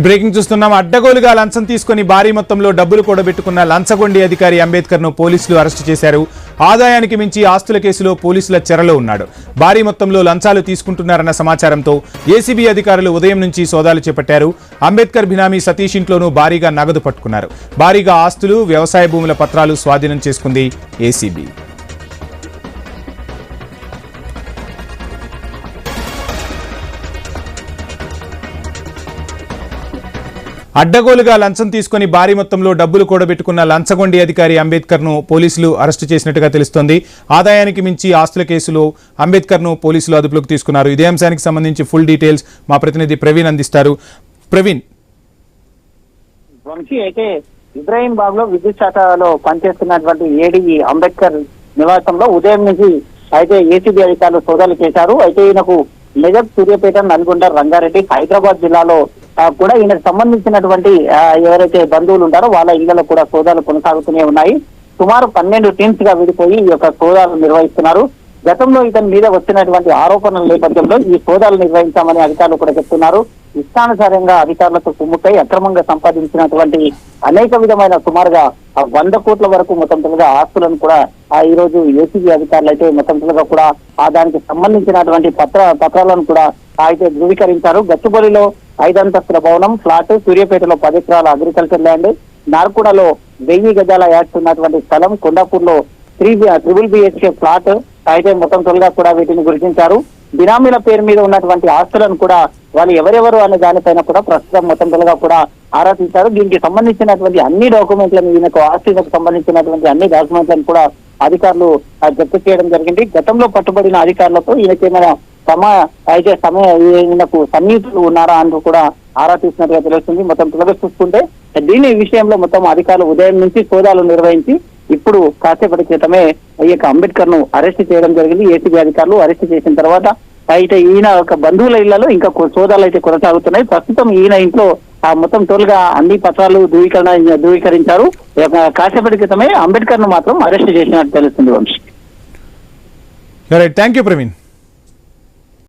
Breaking చూస్తున్నాం. అడ్డగోలుగా లంచం తీసుకుని భారీ మొత్తంలో డబ్బులు కూడబెట్టుకున్న లంచగొండి అధికారి అంబేద్కర్ ను పోలీసులు అరెస్టు చేశారు. ఆదాయానికి మించి ఆస్తుల కేసులో పోలీసుల చెరలో ఉన్నాడు. భారీ మొత్తంలో లంచాలు తీసుకుంటున్నారన్న సమాచారంతో ఏసీబీ అధికారులు ఉదయం నుంచి సోదాలు చేపట్టారు. అంబేద్కర్ బినామీ సతీష్ ఇంట్లోనూ భారీగా నగదు పట్టుకున్నారు. భారీగా ఆస్తులు, వ్యవసాయ భూముల పత్రాలు స్వాధీనం చేసుకుంది ఏసీబీ. అడ్డగోలుగా లంచం తీసుకుని భారీ మొత్తంలో డబ్బులు కూడబెట్టుకున్న లంచగొండి అధికారి అంబేద్కర్ ను పోలీసులు అరెస్టు చేసినట్టుగా తెలుస్తోంది. ఆదాయానికి మించి ఆస్తుల కేసులో అంబేద్కర్ ను పోలీసులు అదుపులోకి తీసుకున్నారు. ఇదే అంశానికి సంబంధించి ఫుల్ డీటెయిల్స్ మా ప్రతినిధి ప్రవీణ్ అందిస్తారు. ప్రవీణ్, వంశీ అయితే ఇబ్రాహీంబాగ్ లో విద్యుత్ శాఖలో పనిచేస్తున్నటువంటి ఏడీ అంబేద్కర్ నివాసంలో ఉదయం నుంచి అయితే ఏసీబీ అధికారులు సోదాలు చేశారు. అయితే ఈయనకు మెదక్, సూర్యాపేట, నల్గొండ, రంగారెడ్డి, హైదరాబాద్ జిల్లాలో కూడా ఈయనకు సంబంధించినటువంటి ఎవరైతే బంధువులు ఉంటారో వాళ్ళ ఇళ్లలో కూడా సోదాలు కొనసాగుతూనే ఉన్నాయి. సుమారు 12 టీమ్స్ గా విడిపోయి ఈ యొక్క సోదాలు నిర్వహిస్తున్నారు. గతంలో ఇతని మీద వచ్చినటువంటి ఆరోపణల నేపథ్యంలో ఈ సోదాలు నిర్వహించామని అధికారులు కూడా చెప్తున్నారు. ఇష్టానుసారంగా అధికారులతో కుమ్ముకై అక్రమంగా సంపాదించినటువంటి అనేక విధమైన సుమారుగా 100 కోట్ల వరకు మొత్తంగా ఆస్తులను కూడా ఈ రోజు ఏసీబీ అధికారులు అయితే మొత్తంగా కూడా దానికి సంబంధించినటువంటి పత్రాలను కూడా అయితే ధృవీకరించారు. గచ్చిబౌలిలో 5 అంతస్తుల భవనం, ఫ్లాట్, సూర్యాపేటలో 10 ఎకరాల అగ్రికల్చర్ ల్యాండ్, నార్కుడలో 1000 గజాల యాక్ట్ ఉన్నటువంటి స్థలం, కొండాపూర్లో 3 BHK ఫ్లాట్ అయితే మొత్తంగా కూడా వీటిని గుర్తించారు. బినామీల పేరు మీద ఉన్నటువంటి ఆస్తులను కూడా వాళ్ళు ఎవరెవరు అనే దానిపైన కూడా ప్రస్తుతం మొత్తంగా కూడా ఆరా తీశారు. దీనికి సంబంధించినటువంటి అన్ని డాక్యుమెంట్లను, ఈయనకు ఆస్తులకు సంబంధించినటువంటి అన్ని డాక్యుమెంట్లను కూడా అధికారులు జప్తు చేయడం జరిగింది. గతంలో పట్టుబడిన అధికారులతో ఈయనకేమైనా ఈయనకు సన్నిహితులు ఉన్నారా అంటూ కూడా ఆరా తీసినట్టుగా తెలుస్తుంది. మొత్తం చూసుకుంటే దీని విషయంలో మొత్తం అధికారులు ఉదయం నుంచి సోదాలు నిర్వహించి ఇప్పుడు కాసేపటి క్రితమే ఈ యొక్క అంబేద్కర్ ను అరెస్ట్ చేయడం జరిగింది. ఏసీబీ అధికారులు అరెస్ట్ చేసిన తర్వాత అయితే ఈయన ఒక బంధువుల ఇళ్లలో ఇంకా సోదాలు అయితే కొనసాగుతున్నాయి. ప్రస్తుతం ఈయన ఇంట్లో మొత్తం తోలుగా అన్ని పత్రాలు ధృవీకరించారు. కాసేపటి క్రితమే అంబేద్కర్ ను మాత్రం అరెస్ట్ చేసినట్టు తెలుస్తుంది. Vamshi, thank you Praveen.